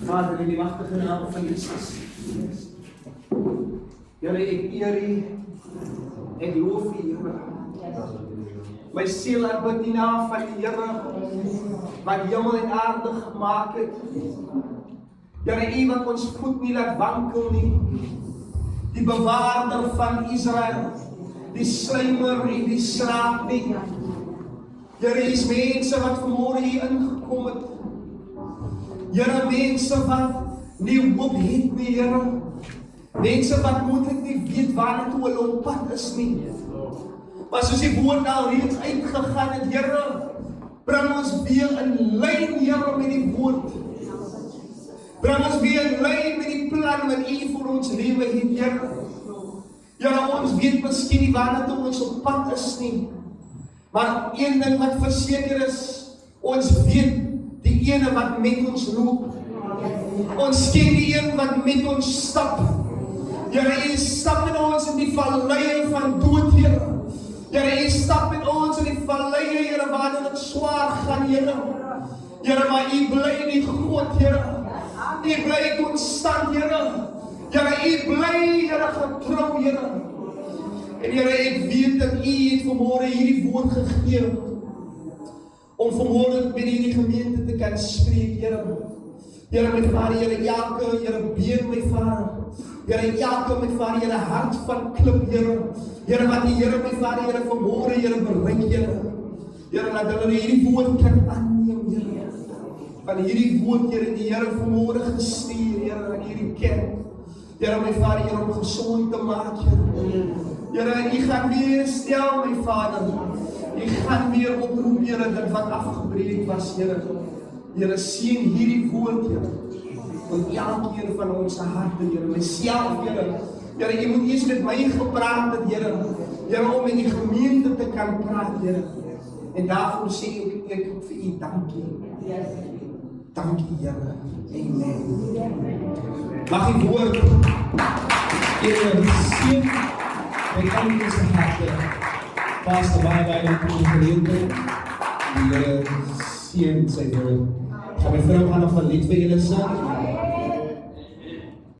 Vader, in die machtige naam van Jesus. Here, ek eer U, ek loof U, Here. My siel aanbid die naam van die Here, wat hemel en aarde gemaak het. Here, U wat ons voet nie laat wankel nie, die bewaarder van Israel, die sluimer en die slaap nie. Here, U is mense wat vanmôre hier ingekom het. Here, mense wat nie hoop het nie, Here. Mense wat moontlik nie weet waar toe hulle op pad is nie. Maar soos die woord al reeds uitgegaan het, Here, bring ons weer in lyn, Here, met die woord. Bring ons weer in lyn met die plan wat U vir ons lewe het, Here. Here, ons weet miskien nie waar toe ons op pad is nie. Maar een ding wat verseker is, ons weet die ene wat met ons loop. Ons ken die een wat met ons stap. Here, U stap met ons in die valleie van dood, Here. Here, U stap met ons in die valleie, Here, waar dit swaar gaan, Here. Here, maar U bly nie God, Here. U bly konstant, Here. Here, U bly, Here, getrou, Here. En Here, ek weet dat U het vanmôre hierdie woord gegee om vanmôre met hierdie gemeente te kan spreek, Here. Here, my Vader, Here, elke, Here, been, my Vader. Here, elke, my Vader, Here, hart van klip, Here. Here, wat die Here, my Vader, Here, vanmôre, Here, bereik, Here. Here, dat hulle hierdie woord kan aanneem, Here. Van hierdie woord, Here, die Here vanmôre gestuur, Here, in hierdie kerk. Here, my Vader, Here, om gesond te maak, Here. Here, U gaan weer stel, my Vader. U gaan weer oproep, Here, dit wat afgebreek was, Here. Here, seën hierdie woord, Here. Want elkeen van ons harte, Here, myself, Here. Here, U moet eers met my gepraat het, Here. Here, om in die gemeente te kan praat, Here. En daarvoor sê ek vir U dankie. Dankie, Here. Amen. Mag die woord Here seën met al die se harte. Pastor baie in die gemeente. Die Here seën sy woord. Gaan my vrou gaan nog 'n lied vir julle sing.